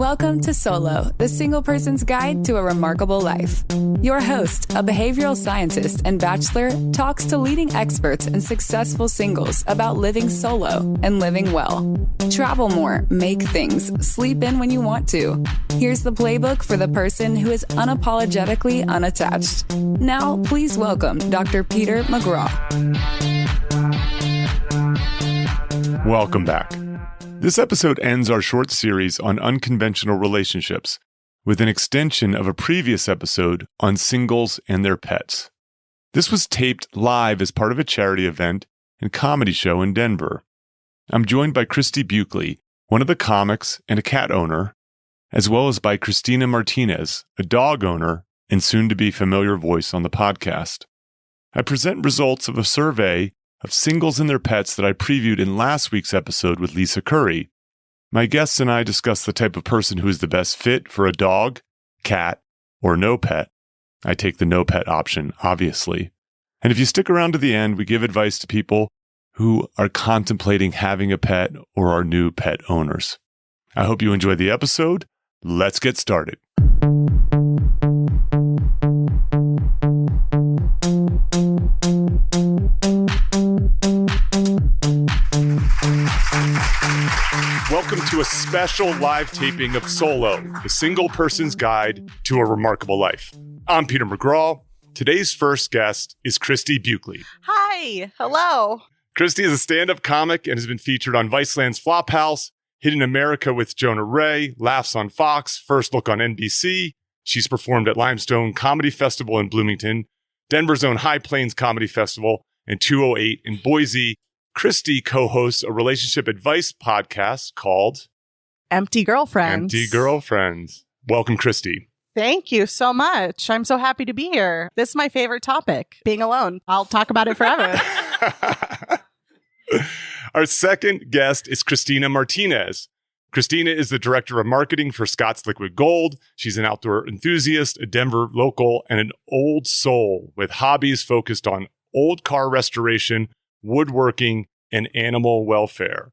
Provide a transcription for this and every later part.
Welcome to Solo, the single person's guide to a remarkable life. Your host, a behavioral scientist and bachelor, talks to leading experts and successful singles about living solo and living well. Travel more, make things, sleep in when you want to. Here's the playbook for the person who is unapologetically unattached. Now, please welcome Dr. Peter McGraw. Welcome back. This episode ends our short series on unconventional relationships with an extension of a previous episode on singles and their pets. This was taped live as part of a charity event and comedy show in Denver. I'm joined by Christie Buchele, one of the comics and a cat owner, as well as by Christina Martinez, a dog owner and soon-to-be familiar voice on the podcast. I present results of a survey of singles and their pets that I previewed in last week's episode with Lisa Curry. My guests and I discuss the type of person who is the best fit for a dog, cat, or no pet. I take the no pet option, obviously. And if you stick around to the end, we give advice to people who are contemplating having a pet or are new pet owners. I hope you enjoy the episode. Let's get started. Welcome to a special live taping of Solo, the single person's guide to a remarkable life. I'm Peter McGraw. Today's first guest is Christie Buchele. Hi. Hello. Christie is a stand-up comic and has been featured on Viceland's Flophouse, Hidden America with Jonah Ray, Laughs on Fox, First Look on NBC. She's performed at Limestone Comedy Festival in Bloomington, Denver's own High Plains Comedy Festival, and 208 in Boise. Christie co-hosts a relationship advice podcast called Empty Girlfriends. Empty Girlfriends. Welcome, Christie. Thank you so much. I'm so happy to be here. This is my favorite topic, being alone. I'll talk about it forever. Our second guest is Christina Martinez. Christina is the director of marketing for Scott's Liquid Gold. She's an outdoor enthusiast, a Denver local, and an old soul with hobbies focused on old car restoration, woodworking, and animal welfare.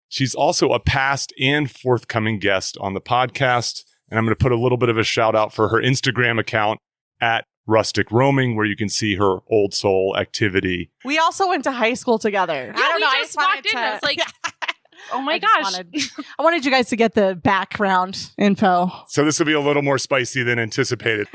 She's also a past and forthcoming guest on the podcast. And I'm going to put a little bit of a shout out for her Instagram account at Rustic Roaming, where you can see her old soul activity. We also went to high school together. Yeah, I just walked in. I was like, oh my gosh. I wanted you guys to get the background info. So this will be a little more spicy than anticipated.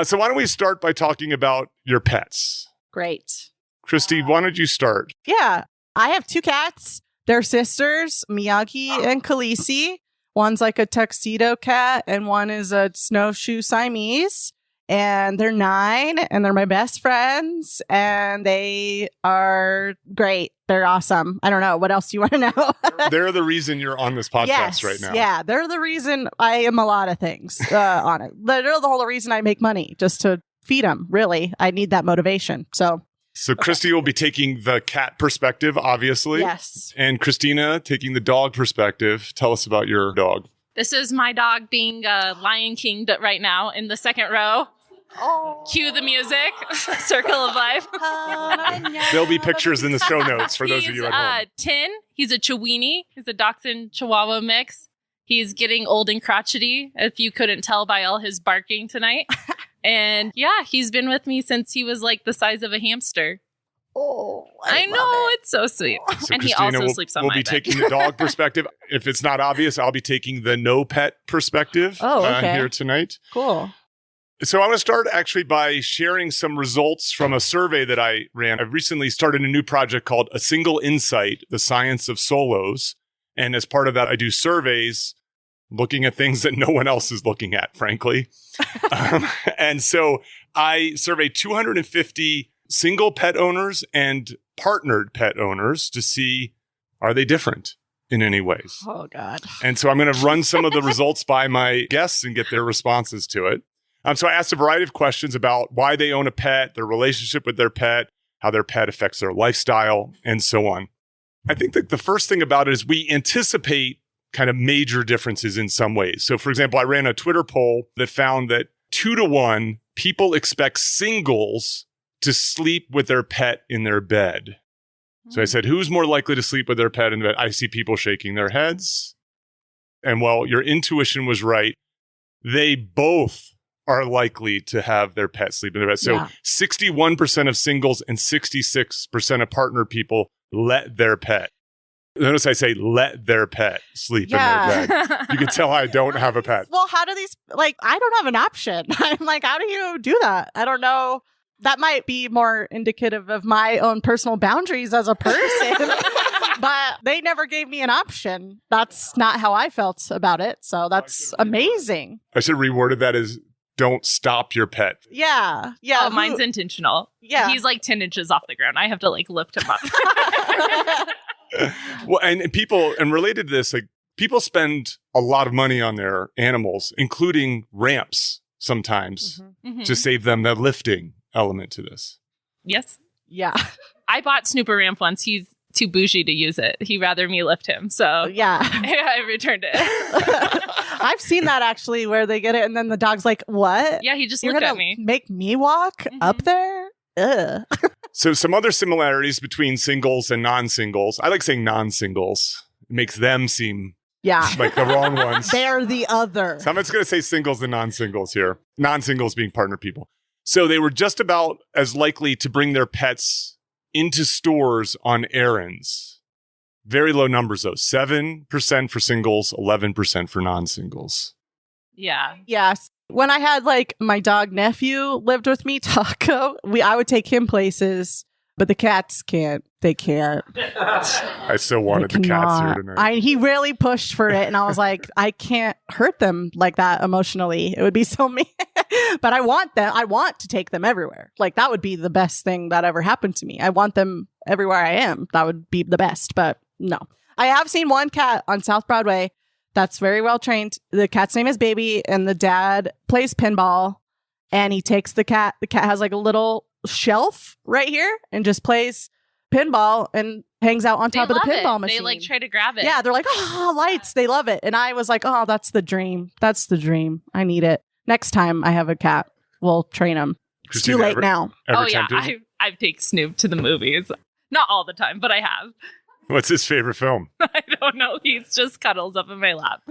So why don't we start by talking about your pets? Great. Christie, why don't you start? Yeah. I have two cats. They're sisters, Miyagi and Khaleesi. One's like a tuxedo cat and one is a snowshoe Siamese. And they're 9 and they're my best friends and they are great. They're awesome. I don't know. What else do you want to know? They're the reason you're on this podcast right now. Yeah, they're the reason I am a lot of things on it. They're the whole reason I make money, just to feed them, really. I need that motivation. So Christie will be taking the cat perspective, obviously. Yes. And Christina taking the dog perspective. Tell us about your dog. This is my dog being Lion King right now in the second row. Oh. Cue the music. Circle of Life. There'll be pictures in the show notes for those of you at home. Tin. He's a Chiweenie. He's a Dachshund Chihuahua mix. He's getting old and crotchety, if you couldn't tell by all his barking tonight. And yeah, he's been with me since he was like the size of a hamster. Oh, I know. It's so sweet. So and Christina he also sleeps on my bed. We'll be taking the dog perspective. If it's not obvious, I'll be taking the no pet perspective here tonight. Cool. So I want to start actually by sharing some results from a survey that I ran. I've recently started a new project called A Single Insight, The Science of Solos. And as part of that, I do surveys looking at things that no one else is looking at, frankly. And so I surveyed 250 single pet owners and partnered pet owners to see, are they different in any ways? Oh, God. And so I'm going to run some of the results by my guests and get their responses to it. So I asked a variety of questions about why they own a pet, their relationship with their pet, how their pet affects their lifestyle, and so on. I think that the first thing about it is we anticipate kind of major differences in some ways. So, for example, I ran a Twitter poll that found that 2-to-1, people expect singles to sleep with their pet in their bed. So I said, who's more likely to sleep with their pet in bed? I see people shaking their heads. And while your intuition was right, they both are likely to have their pet sleep in their bed. So 61% of singles and 66% of partner people let their pet. Notice I say let their pet sleep in their bed. You can tell I don't have a pet. Well, how do these, I don't have an option. I'm like, how do you do that? I don't know. That might be more indicative of my own personal boundaries as a person. But they never gave me an option. That's not how I felt about it. So that's amazing. I should have reworded that as don't stop your pet. Yeah. Oh, mine's intentional. Yeah. He's like 10 inches off the ground. I have to lift him up. Well, and people, and related to this, people spend a lot of money on their animals, including ramps sometimes to save them the lifting element to this. Yes. Yeah. I bought Snoop a ramp once. He's too bougie to use it. He'd rather me lift him. So yeah, I returned it. I've seen that actually where they get it and then the dog's like, what? Yeah, he just You're looked gonna at me. Make me walk up there? Ugh. So some other similarities between singles and non-singles. I like saying non-singles. It makes them seem like the wrong ones. They're the other. So I'm just going to say singles and non-singles here. Non-singles being partner people. So they were just about as likely to bring their pets into stores on errands. Very low numbers though. 7% for singles, 11% for non-singles. Yeah. Yes. When I had my dog nephew lived with me, Taco, I would take him places, but the cats can't. They can't. I still wanted the cats here tonight. He really pushed for it, and I was like, I can't hurt them like that emotionally. It would be so mean. But I want them. I want to take them everywhere. That would be the best thing that ever happened to me. I want them everywhere I am. That would be the best. But no, I have seen one cat on South Broadway that's very well trained. The cat's name is Baby, and the dad plays pinball, and he takes the cat. The cat has a little shelf right here and just plays pinball and hangs out on top of the pinball machine. They try to grab it. Yeah, they're like, oh, lights. They love it. And I was like, oh, that's the dream. That's the dream. I need it. Next time I have a cat, we'll train him. It's too late now. Oh, yeah. I've taken Snoop to the movies. Not all the time, but I have. What's his favorite film? I don't know. He's just cuddles up in my lap.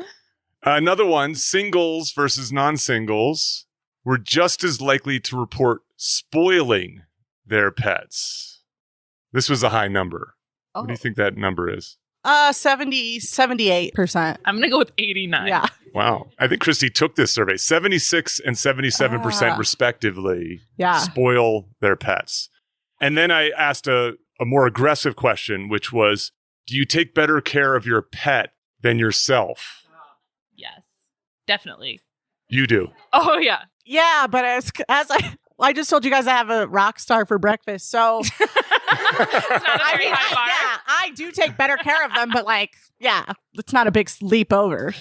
Another one, singles versus non-singles were just as likely to report spoiling their pets. This was a high number. Oh. What do you think that number is? 78%. I'm going to go with 89. Yeah. Wow. I think Christie took this survey. 76 and 77% respectively spoil their pets. And then I asked a more aggressive question, which was, do you take better care of your pet than yourself? Yes, definitely. You do. Oh, yeah. Yeah, but as I just told you guys I have a rock star for breakfast, so it's not a very high bar. Yeah, I do take better care of them, but it's not a big leap over,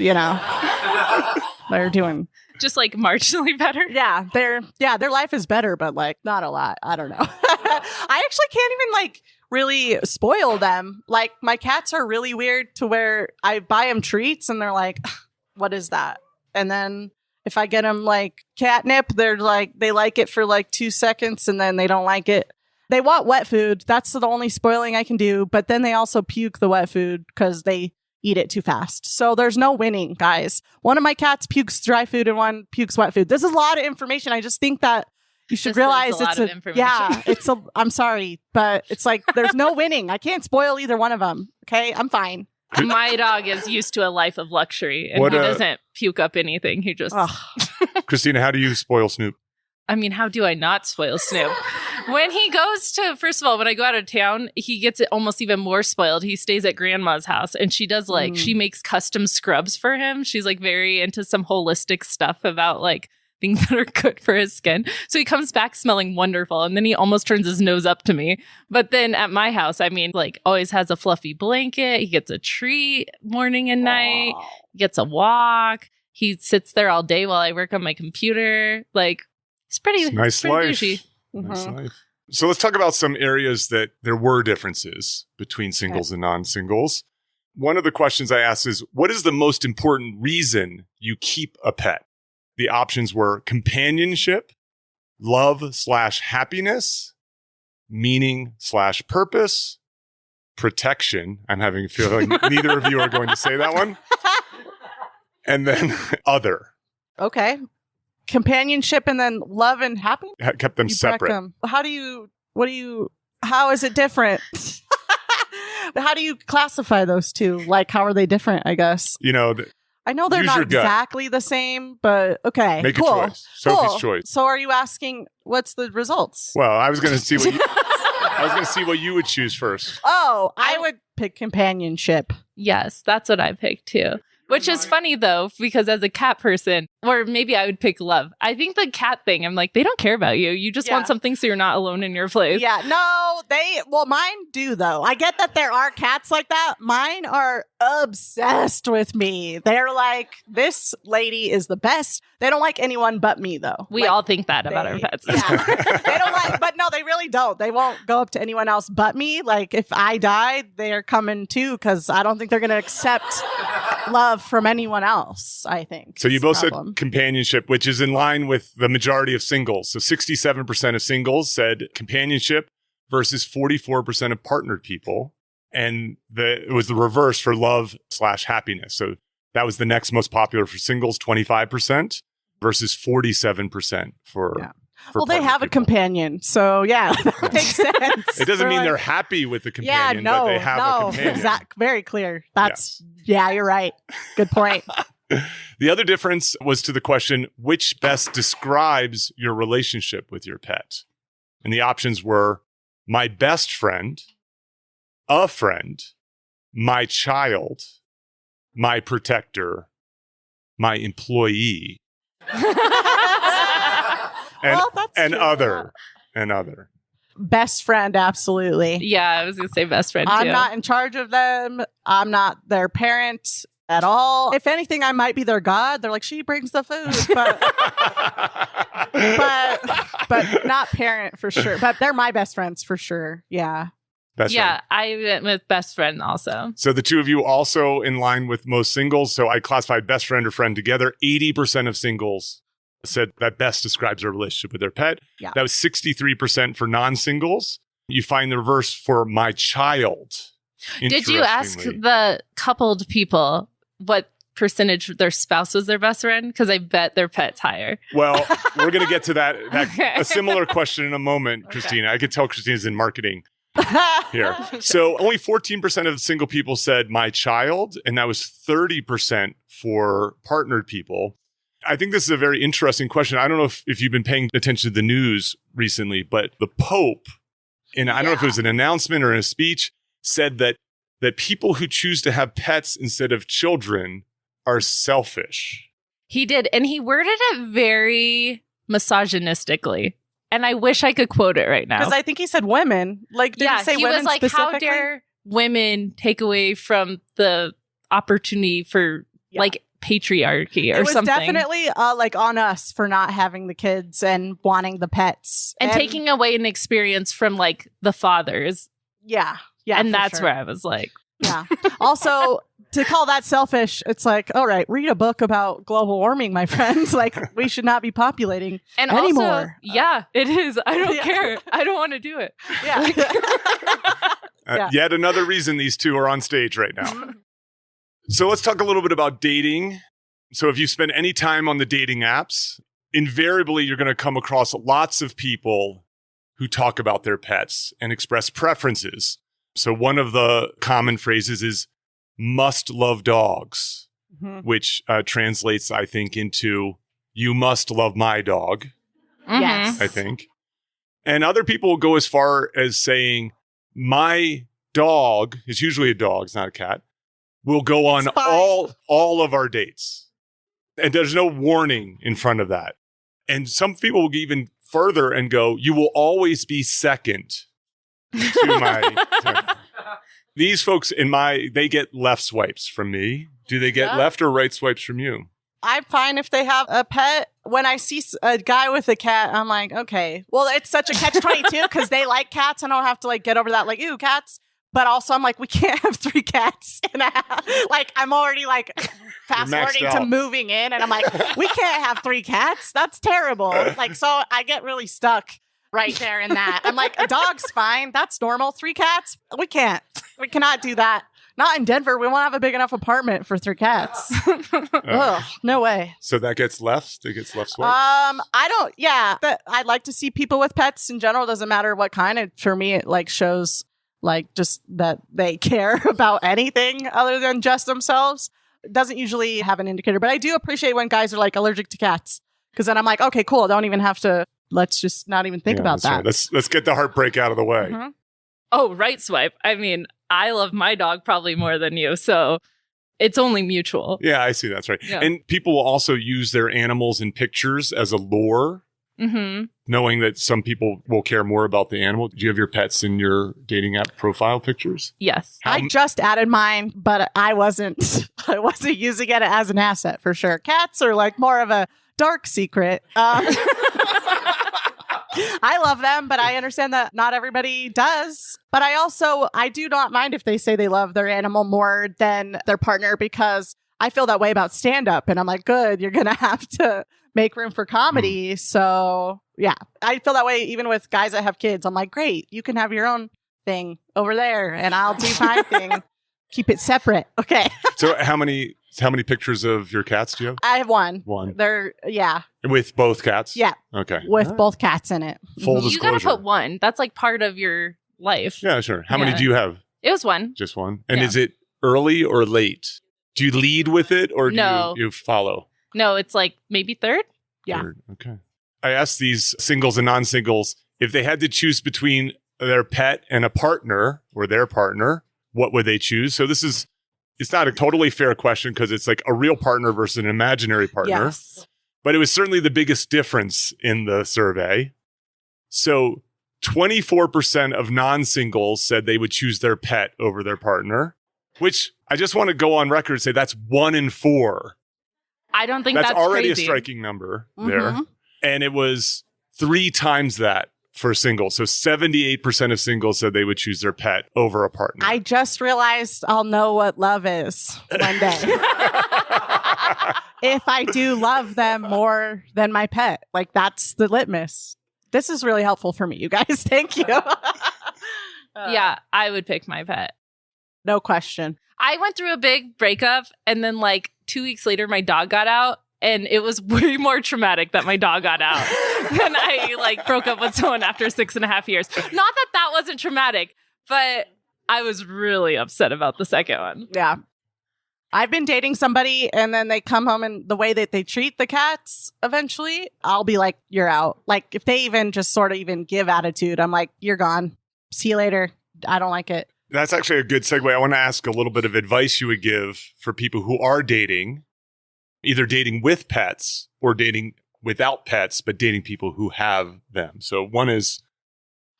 They're doing just marginally better. Yeah, their life is better, but not a lot. I don't know. I actually can't even really spoil them. My cats are really weird to where I buy them treats and they're like, what is that? And then if I get them catnip, they're they like it for 2 seconds and then they don't like it. They want wet food. That's the only spoiling I can do. But then they also puke the wet food because they eat it too fast. So there's no winning, guys. One of my cats pukes dry food and one pukes wet food. This is a lot of information. I just think that you should realize I'm sorry, but it's there's no winning. I can't spoil either one of them. Okay, I'm fine. My dog is used to a life of luxury and he doesn't puke up anything. He just... Christina, how do you spoil Snoop? I mean, how do I not spoil Snoop? When he goes to, first of all, when I go out of town, he gets it almost even more spoiled. He stays at grandma's house and she does she makes custom scrubs for him. She's very into some holistic stuff about things that are good for his skin. So he comes back smelling wonderful and then he almost turns his nose up to me. But then at my house, always has a fluffy blanket. He gets a treat morning and night. He gets a walk. He sits there all day while I work on my computer. It's pretty nice life. Bougie. Nice life. So let's talk about some areas that there were differences between singles and non-singles. One of the questions I asked is, what is the most important reason you keep a pet? The options were companionship, love/happiness, meaning/purpose, protection. I'm having a feeling neither of you are going to say that one. And then other. Okay. Companionship and then love and happiness? Kept them You separate. them. How is it different? How do you classify those two? Like, how are they different, I guess? I know they're use not your gut. exactly the same, but okay. Make cool. a choice. Sophie's choice. So are you asking what's the results? Well, I was going to see what you would choose first. Oh, I would pick companionship. Yes, that's what I picked too. Which is funny though, because as a cat person, or maybe I would pick love. I think the cat thing, I'm like, they don't care about you. You just want something so you're not alone in your place. Yeah, no, mine do though. I get that there are cats like that. Mine are obsessed with me. They're like, this lady is the best. They don't like anyone but me though. We all think that about our pets. Yeah. They don't like, but no, they really don't. They won't go up to anyone else but me. Like if I die, they're coming too, because I don't think they're going to accept love from anyone else, I think. So you both said companionship, which is in line with the majority of singles. So 67% of singles said companionship versus 44% of partnered people. And it was the reverse for love/happiness. So that was the next most popular for singles, 25% versus 47% for well, they have a companion. So yeah, that makes sense. It doesn't mean they're happy with the companion, but they have a companion. Very clear. You're right. Good point. The other difference was to the question, which best describes your relationship with your pet? And the options were my best friend, a friend, my child, my protector, my employee, and other. Best friend, absolutely. Yeah, I was going to say best friend, too. I'm not in charge of them. I'm not their parent at all. If anything, I might be their god. They're like, she brings the food, but not parent for sure. But they're my best friends for sure. Yeah. Best friend. I went with best friend also. So the two of you also in line with most singles. So I classified best friend or friend together. 80% of singles said that best describes their relationship with their pet. Yeah. That was 63% for non-singles. You find the reverse for my child. Did you ask the coupled people what percentage their spouse was their best friend? Because I bet their pet's higher. Well, we're going to get to that a similar question in a moment, Christina. I could tell Christina's in marketing here. So only 14% of single people said my child, and that was 30% for partnered people. I think this is a very interesting question. I don't know if you've been paying attention to the news recently, but the Pope, and I don't know if it was an announcement or in a speech, said that people who choose to have pets instead of children are selfish. He did, and he worded it very misogynistically. And I wish I could quote it right now. Because I think he said women. Like, did he say women was like, how dare women take away from the opportunity for like patriarchy or something. It was definitely like on us for not having the kids and wanting the pets. And taking away an experience from like the fathers. Yeah. Yeah. And that's where I was like. Yeah. Also, to call that selfish, it's like, all right, read a book about global warming, my friends. Like, we should not be populating anymore. Also, yeah, it is. I don't care. I don't want to do it. Yeah. Yet another reason these two are on stage right now. So let's talk a little bit about dating. So if you spend any time on the dating apps, invariably you're going to come across lots of people who talk about their pets and express preferences. So one of the common phrases is must love dogs, which translates, I think, into you must love my dog. Yes. I think. And other people will go as far as saying my dog, is usually a dog, it's not a cat, will go on all of our dates. And there's no warning in front of that. And some people will go even further and go, you will always be second to my... These folks they get left swipes from me. Do they get left or right swipes from you? I'm fine if they have a pet. When I see a guy with a cat, I'm like, okay. Well, it's such a catch-22 because they like cats. I don't have to like get over that, like, ew, cats. But also, I'm like, we can't have 3 cats. And I'm already like fast-forwarding to moving in. And I'm like, we can't have 3 cats. That's terrible. Like, so I get really stuck right there in that. I'm like, a dog's fine. That's normal. 3 cats? We can't. We cannot do that. Not in Denver. We won't have a big enough apartment for 3 cats. Ugh, no way. So that gets left? It gets left swiped? I don't, yeah. But I'd like to see people with pets in general. Doesn't matter what kind. For me, it like shows like just that they care about anything other than just themselves. It doesn't usually have an indicator. But I do appreciate when guys are like allergic to cats. Because then I'm like, okay, cool. Don't even have to, let's just not even think about that. Right. Let's get the heartbreak out of the way. Mm-hmm. Oh, right swipe. I mean, I love my dog probably more than you, so it's only mutual. Yeah, I see. That's right. Yeah. And people will also use their animals in pictures as a lure, knowing that some people will care more about the animal. Do you have your pets in your dating app profile pictures? Yes. I just added mine, but I wasn't using it as an asset for sure. Cats are like more of a dark secret. I love them, but I understand that not everybody does. But I do not mind if they say they love their animal more than their partner, because I feel that way about stand-up. And I'm like, good, you're going to have to make room for comedy. So yeah, I feel that way even with guys that have kids. I'm like, great, you can have your own thing over there and I'll do my thing. Keep it separate. Okay. So how many pictures of your cats do you have? I have one. One. Yeah. With both cats? Yeah. Okay. With both cats in it. Full You disclosure. gotta put one. That's like part of your life. Yeah, sure. How many do you have? It was one. Just one? And Yeah. is it early or late? Do you lead with it or do No. you follow? No, it's like maybe third. Yeah. Third. Okay. I asked these singles and non-singles if they had to choose between their pet and a partner or their partner, what would they choose? So it's not a totally fair question because it's like a real partner versus an imaginary partner. Yes. But it was certainly the biggest difference in the survey. So 24% of non-singles said they would choose their pet over their partner, which I just want to go on record and say that's 1 in 4. I don't think That's already crazy. a striking number there. And it was 3 times that for singles. So 78% of singles said they would choose their pet over a partner. I just realized I'll know what love is one day. If I do love them more than my pet. Like, that's the litmus. This is really helpful for me, you guys. Thank you. Yeah, I would pick my pet. No question. I went through a big breakup, and then like 2 weeks later, my dog got out. And it was way more traumatic that my dog got out than I like broke up with someone after 6.5 years. Not that that wasn't traumatic, but I was really upset about the second one. Yeah. I've been dating somebody and then they come home and the way that they treat the cats eventually, I'll be like, you're out. Like if they even just sort of even give attitude, I'm like, you're gone. See you later. I don't like it. That's actually a good segue. I want to ask a little bit of advice you would give for people who are dating, either dating with pets or dating without pets, but dating people who have them. So one is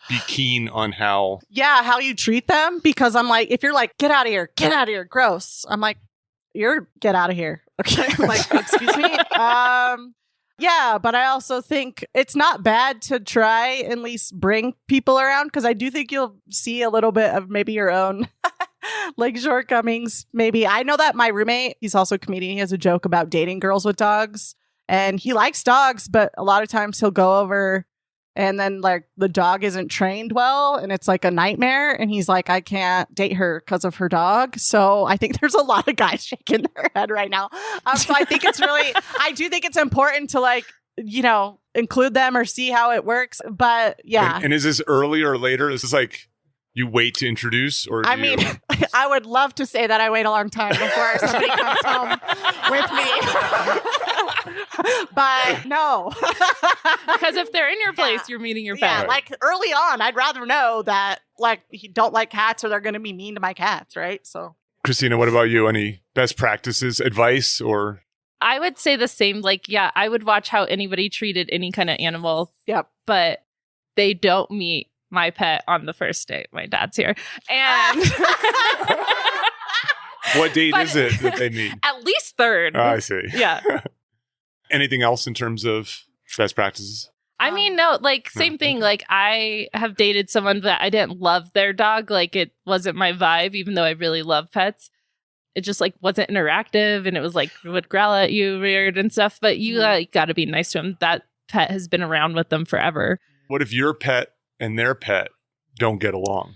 be keen on how you treat them. Because I'm like, if you're like, get out of here, gross. I'm like, get out of here. Okay. I'm like, excuse me. Yeah, but I also think it's not bad to try and at least bring people around, because I do think you'll see a little bit of maybe your own like shortcomings. Maybe I know that my roommate, he's also a comedian. He has a joke about dating girls with dogs, and he likes dogs, but a lot of times he'll go over and then like the dog isn't trained well and it's like a nightmare. And he's like, I can't date her because of her dog. So I think there's a lot of guys shaking their head right now. So I think I do think it's important to like, include them or see how it works. But yeah. And is this early or later? Is this like you wait to introduce or I mean, I would love to say that I wait a long time before somebody comes home with me. But no. Because if they're in your place, you're meeting your pet. Yeah, like early on, I'd rather know that like you don't like cats or they're going to be mean to my cats, right? So, Christina, what about you? Any best practices, advice, or? I would say the same. Like, yeah, I would watch how anybody treated any kind of animal. Yep. But they don't meet my pet on the first date. My dad's here. And what date is it that they meet? At least third. I see. Yeah. Anything else in terms of best practices? I mean, no, like same thing. Like I have dated someone that I didn't love their dog. Like it wasn't my vibe, even though I really love pets. It just like wasn't interactive, and it was like would growl at you weird and stuff. But you got to be nice to him. That pet has been around with them forever. What if your pet and their pet don't get along?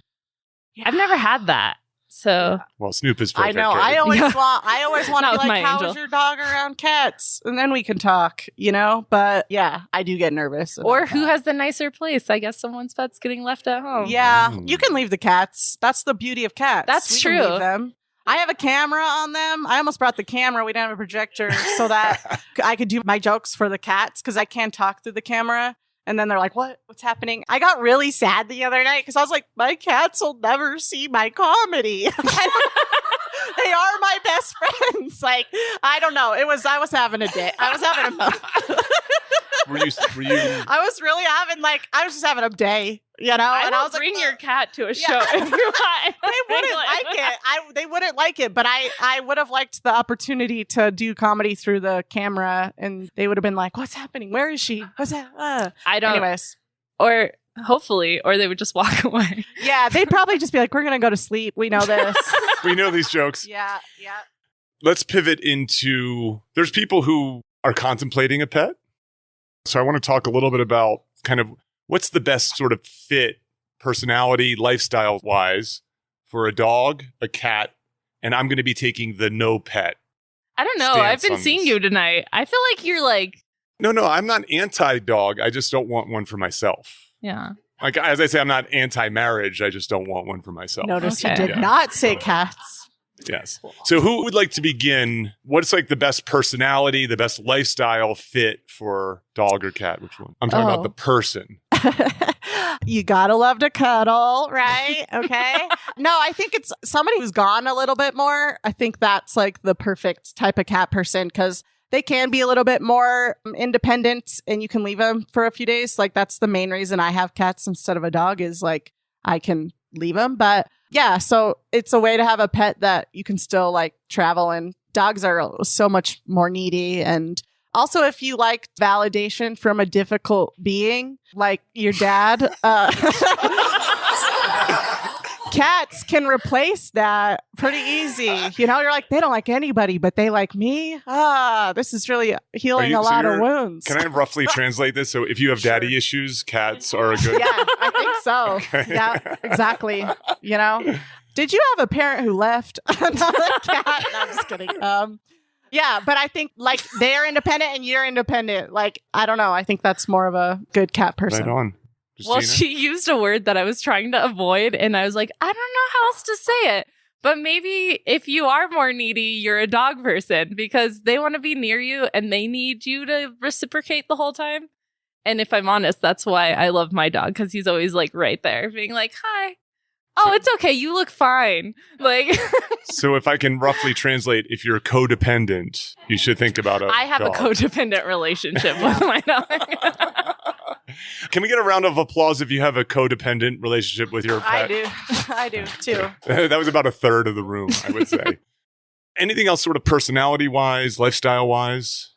I've never had that. So Well, Snoop is I perfect. know. right? I always want Not to with be my like, how angel. is your dog around cats? And then we can talk, But yeah, I do get nervous. or about who that. has the nicer place? I guess someone's pet's getting left at home. Yeah, Mm. you can leave the cats. That's the beauty of cats. That's We can true. leave them. I have a camera on them. I almost brought the camera. We didn't have a projector so that I could do my jokes for the cats because I can't talk through the camera. And then they're like, what's happening? I got really sad the other night because I was like, my cats will never see my comedy. They are my best friends. Like, I don't know. I was having a day. I was having a moment. Were you? I was just having a day, I and will I was bring like, your cat to a show Yeah. if you want. they wouldn't like it. They wouldn't like it, but I would have liked the opportunity to do comedy through the camera, and they would have been like, "What's happening? Where is she? What's that?" I don't. Anyways, Or hopefully, or they would just walk away. yeah, they'd probably just be like, "We're gonna go to sleep. We know this." We know these jokes. yeah. Let's pivot into. There's people who are contemplating a pet. So I want to talk a little bit about kind of what's the best sort of fit personality, lifestyle wise for a dog, a cat, and I'm going to be taking the no pet. I don't know. Stance I've been on seeing this. you tonight. I feel like you're like, No, I'm not anti-dog. I just don't want one for myself. yeah. Like, as I say, I'm not anti-marriage. I just don't want one for myself. Notice Okay. you did Yeah. not say cats. Yes. So who would like to begin? What's like the best personality, the best lifestyle fit for dog or cat? Which one? I'm talking about the person. You gotta love to cuddle, right? Okay. No, I think it's somebody who's gone a little bit more. I think that's like the perfect type of cat person because they can be a little bit more independent and you can leave them for a few days. Like that's the main reason I have cats instead of a dog is like I can leave them. But yeah, so it's a way to have a pet that you can still like travel, and dogs are so much more needy. And also, if you like validation from a difficult being like your dad, cats can replace that pretty easy. You're like, they don't like anybody, but they like me. This is really healing a lot of wounds. Can I roughly translate this? So if you have daddy issues, cats are a good. Yeah, I think so. Okay. Yeah, exactly. Did you have a parent who left another cat? No, I'm just kidding. Yeah, but I think like they're independent and you're independent. Like, I don't know. I think that's more of a good cat person. Right on. Well, Christina? she used a word that I was trying to avoid, and I was like, I don't know how else to say it. But maybe if you are more needy, you're a dog person because they want to be near you and they need you to reciprocate the whole time. And if I'm honest, that's why I love my dog because he's always like right there being like, hi. Oh, it's okay. You look fine. Like, So if I can roughly translate, if you're codependent, you should think about a I have dog. a codependent relationship with my dog. Can we get a round of applause if you have a codependent relationship with your I pet? do. I do too. That was about a third of the room, I would say. Anything else sort of personality-wise, lifestyle-wise?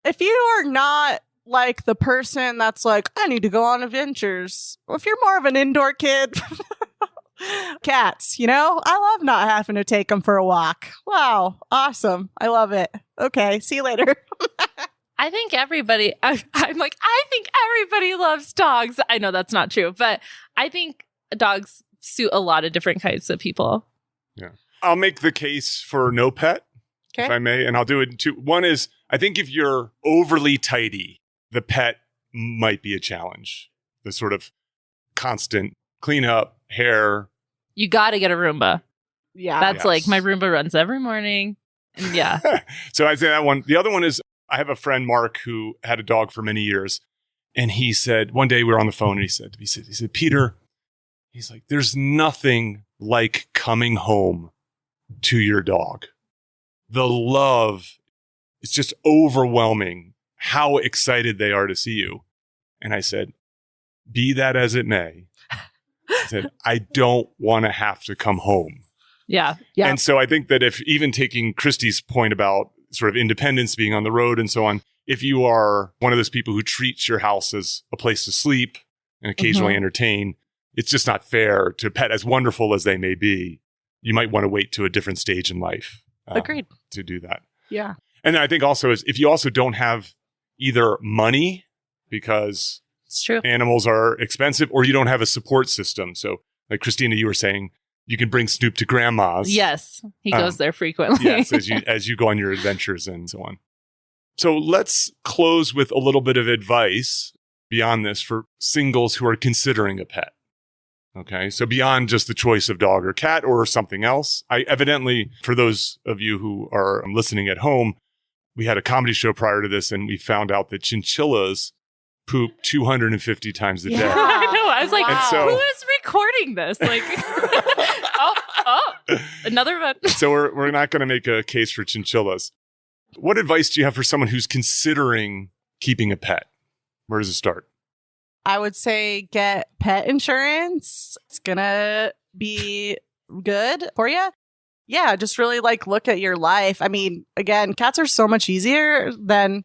If you are not like the person that's like, I need to go on adventures. If you're more of an indoor kid, cats, I love not having to take them for a walk. Wow. Awesome. I love it. Okay. See you later. I think everybody, I think everybody loves dogs. I know that's not true, but I think dogs suit a lot of different types of people. Yeah. I'll make the case for no pet, if I may, and I'll do it in two. One is, I think if you're overly tidy, the pet might be a challenge. The sort of constant cleanup, hair. You got to get a Roomba. Yeah. That's Yes. like my Roomba runs every morning. And yeah. So I'd say that one. The other one is, I have a friend, Mark, who had a dog for many years. And he said, one day we were on the phone and he said, Peter, he's like, there's nothing like coming home to your dog. The love is just overwhelming, how excited they are to see you. And I said, be that as it may, I said, I don't want to have to come home. Yeah. Yeah. And so I think that if even taking Christie's point about sort of independence, being on the road and so on, if you are one of those people who treats your house as a place to sleep and occasionally entertain, it's just not fair to a pet, as wonderful as they may be. You might want to wait to a different stage in life Agreed. to do that. Yeah. And I think also is if you also don't have either money, because It's true. animals are expensive, or you don't have a support system. So like Christina, you were saying, You can bring Snoop to grandma's. Yes, he goes there frequently. Yes, as you go on your adventures and so on. So let's close with a little bit of advice beyond this for singles who are considering a pet. Okay, so beyond just the choice of dog or cat or something else, for those of you who are listening at home, we had a comedy show prior to this and we found out that chinchillas poop 250 times a day. I know. I was like, wow. who is recording this? Like, another one. So we're not going to make a case for chinchillas. What advice do you have for someone who's considering keeping a pet? Where does it start? I would say get pet insurance. It's going to be good for you. Yeah, just really look at your life. I mean, again, cats are so much easier than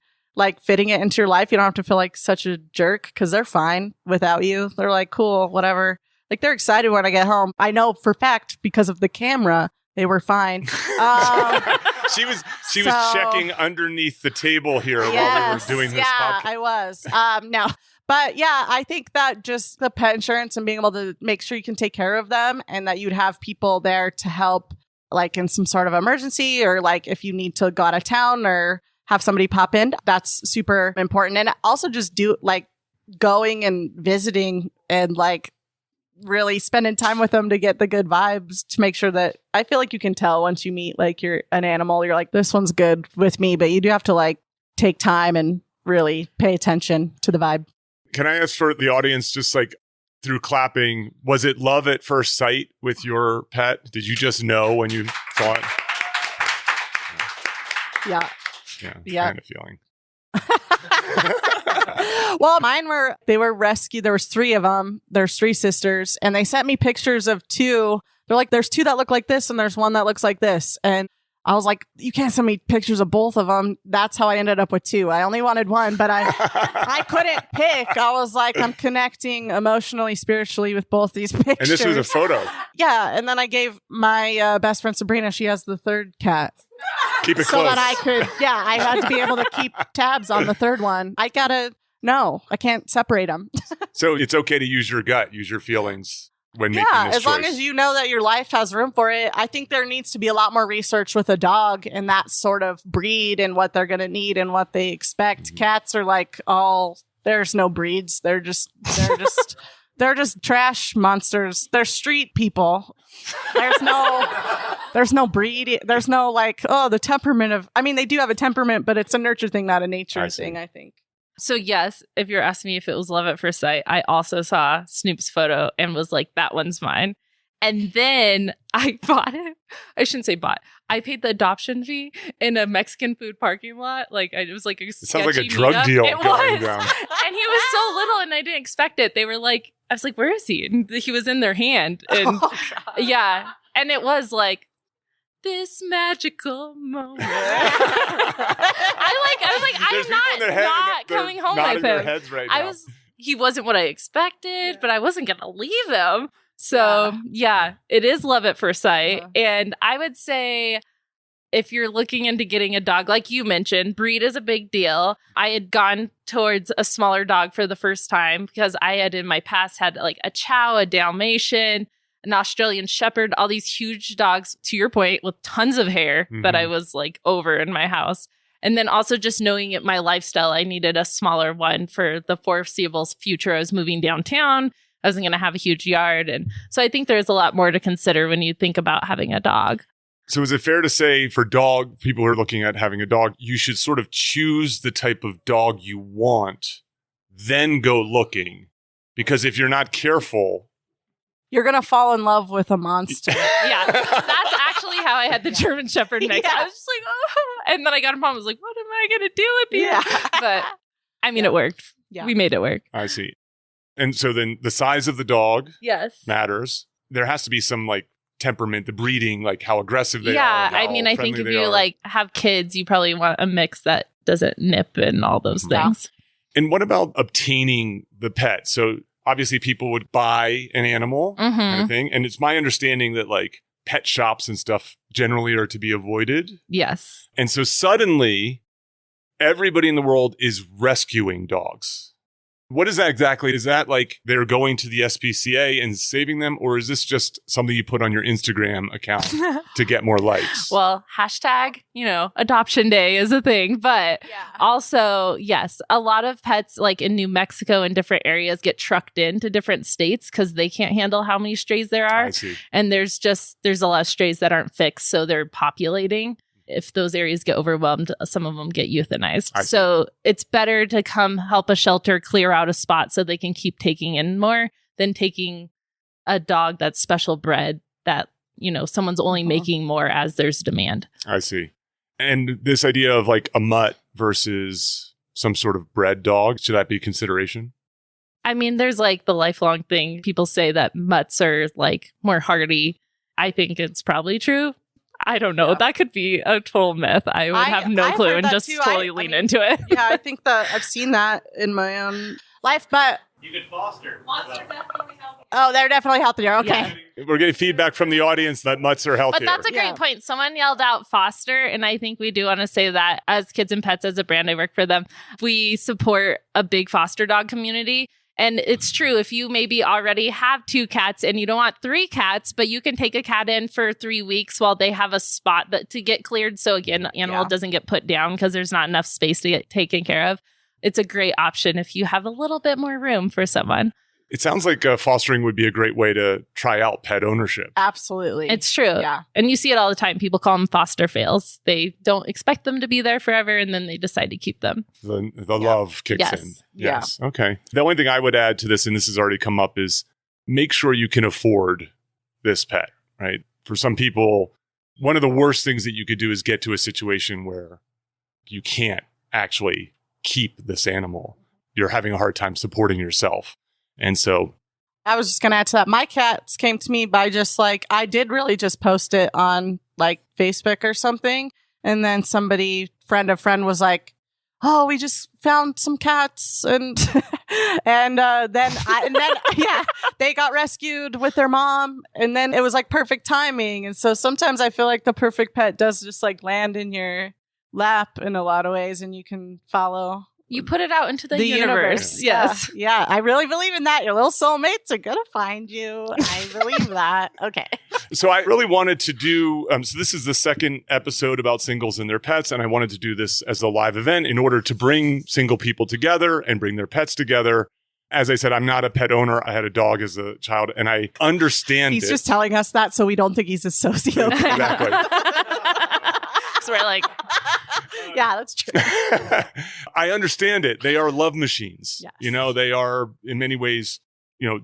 fitting it into your life. You don't have to feel like such a jerk because they're fine without you. They're like, cool, whatever. They're excited when I get home. I know for fact because of the camera, they were fine. She was checking underneath the table here while we were doing this podcast. Yeah, I was. No. But yeah, I think that just the pet insurance and being able to make sure you can take care of them and that you'd have people there to help in some sort of emergency or if you need to go out of town or have somebody pop in, that's super important. And also just do going and visiting and really spending time with them to get the good vibes to make sure that I feel like you can tell once you meet you're an animal, you're this one's good with me, but you do have to take time and really pay attention to the vibe. Can I ask for the audience, just through clapping, was it love at first sight with your pet? Did you just know when you saw it? Yeah. Yeah. Kind of feeling. Well, they were rescued. There was 3 of them. There's 3 sisters. And they sent me pictures of 2. They're there's 2 that look like this and there's 1 that looks like this. And I was like, you can't send me pictures of both of them. That's how I ended up with 2. I only wanted 1, but I couldn't pick. I was like, I'm connecting emotionally, spiritually with both these pictures. And this was a photo. Yeah. And then I gave my best friend Sabrina, she has the 3rd cat. Keep it so close. That I could, I had to be able to keep tabs on the 3rd one. I can't separate them. So it's okay to use your gut, use your feelings when making this as choice. long as you know that your life has room for it. I think there needs to be a lot more research with a dog and that sort of breed and what they're going to need and what they expect. Mm-hmm. Cats are there's no breeds. They're just trash monsters. They're street people. There's no breed. There's no the temperament of, they do have a temperament, but it's a nurture thing, not a nature thing, I think. So yes, if you're asking me if it was love at first sight, I also saw Snoop's photo and was like, that one's mine. And then I bought it. I shouldn't say bought. I paid the adoption fee in a Mexican food parking lot. It was like a sketchy sounds like a drug deal it going was. down. And he was so little and I didn't expect it. They were I was like, where is he? And he was in their hand. And yeah. And it was this magical moment. I'm not coming home with him. Right he wasn't what I expected, but I wasn't going to leave him. So yeah, it is love at first sight. And I would say if you're looking into getting a dog, like you mentioned, breed is a big deal. I had gone towards a smaller dog for the first time because I had in my past had a Chow, a Dalmatian, an Australian Shepherd, all these huge dogs, to your point, with tons of hair that I was over in my house. And then also just knowing my lifestyle, I needed a smaller one for the foreseeable future. I was moving downtown. I wasn't going to have a huge yard. And so I think there's a lot more to consider when you think about having a dog. So is it fair to say for people who are looking at having a dog, you should sort of choose the type of dog you want, then go looking? Because if you're not careful, you're going to fall in love with a monster. Yeah, that's actually how I had the German Shepherd mix. Yeah. I was just oh. And then I got him home. I was like, what am I going to do with you? Yeah. But it worked. Yeah. We made it work. I see. And so then the size of the dog matters. There has to be some temperament, the breeding, how aggressive they are. Yeah, I think if you have kids, you probably want a mix that doesn't nip and all those things. And what about obtaining the pet? So obviously people would buy an animal kind of thing. And it's my understanding that pet shops and stuff generally are to be avoided. Yes. And so suddenly everybody in the world is rescuing dogs. What is that exactly? Is that like they're going to the SPCA and saving them? Or is this just something you put on your Instagram account to get more likes? Well, hashtag, adoption day is a thing. But also, yes, a lot of pets like in New Mexico and different areas get trucked into different states because they can't handle how many strays there are. I see. And there's a lot of strays that aren't fixed. So they're populating. If those areas get overwhelmed, some of them get euthanized. So it's better to come help a shelter clear out a spot so they can keep taking in more than taking a dog that's special bred that, someone's only making more as there's demand. I see. And this idea of like a mutt versus some sort of bred dog, should that be consideration? I mean, there's like the lifelong thing. People say that mutts are like more hardy. I think it's probably true. I don't know. Yeah. That could be a total myth. I would have no clue and just totally lean into it. Yeah, I think that I've seen that in my own life, but you could foster. Mutts are definitely healthier. Oh, they're definitely healthier. Okay. Yeah. We're getting feedback from the audience that mutts are healthier. But that's a great point. Someone yelled out foster, and I think we do want to say that as Kids and Pets, as a brand, I work for them. We support a big foster dog community. And it's true, if you maybe already have 2 cats and you don't want 3 cats, but you can take a cat in for 3 weeks while they have a spot to get cleared. So again, animal doesn't get put down because there's not enough space to get taken care of. It's a great option if you have a little bit more room for someone. It sounds like fostering would be a great way to try out pet ownership. Absolutely. It's true. Yeah. And you see it all the time. People call them foster fails. They don't expect them to be there forever, and then they decide to keep them. The love kicks in. Yes. Yeah. Okay. The only thing I would add to this, and this has already come up, is make sure you can afford this pet, right? For some people, one of the worst things that you could do is get to a situation where you can't actually keep this animal. You're having a hard time supporting yourself. And so I was just going to add to that. My cats came to me by just like, I did really just post it on like Facebook or something. And then friend of friend was like, oh, we just found some cats. And, then they got rescued with their mom. And then it was like perfect timing. And so sometimes I feel like the perfect pet does just like land in your lap in a lot of ways and you can follow. You put it out into the universe. Yes. Yeah. I really believe in that. Your little soulmates are going to find you. I believe that. Okay. So I really wanted to do, so this is the second episode about singles and their pets. And I wanted to do this as a live event in order to bring single people together and bring their pets together. As I said, I'm not a pet owner. I had a dog as a child and I understand He's just telling us that so we don't think he's a sociopath. Exactly. So we're like... Yeah, that's true. I understand it. They are love machines. Yes. They are in many ways,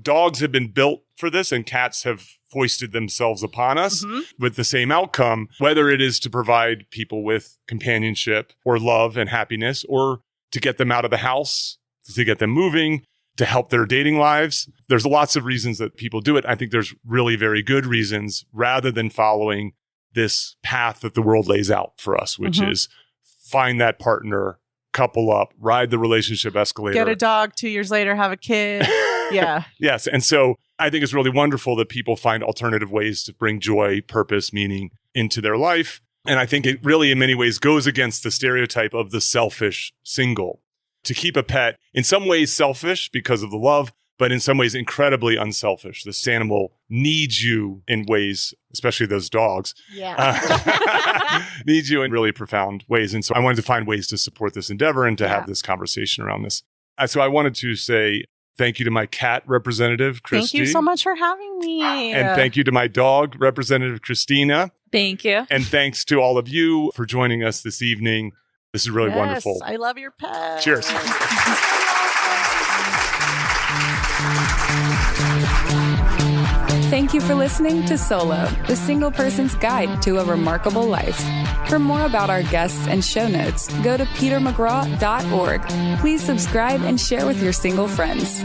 dogs have been built for this and cats have foisted themselves upon us with the same outcome, whether it is to provide people with companionship or love and happiness or to get them out of the house, to get them moving, to help their dating lives. There's lots of reasons that people do it. I think there's really very good reasons rather than following this path that the world lays out for us, which is find that partner, couple up, ride the relationship escalator. Get a dog, 2 years later, have a kid. Yeah. Yes. And so I think it's really wonderful that people find alternative ways to bring joy, purpose, meaning into their life. And I think it really in many ways goes against the stereotype of the selfish single. To keep a pet, in some ways selfish because of the love, but in some ways incredibly unselfish. This animal needs you in ways, especially those dogs. Yeah. Needs you in really profound ways. And so I wanted to find ways to support this endeavor and to have this conversation around this. So I wanted to say thank you to my cat representative, Christie. Thank you so much for having me. And thank you to my dog representative, Christina. Thank you. And thanks to all of you for joining us this evening. This is really wonderful. I love your pet. Cheers. Thank you for listening to Solo, the single person's guide to a remarkable life. For more about our guests and show notes, go to petermcgraw.org. Please subscribe and share with your single friends.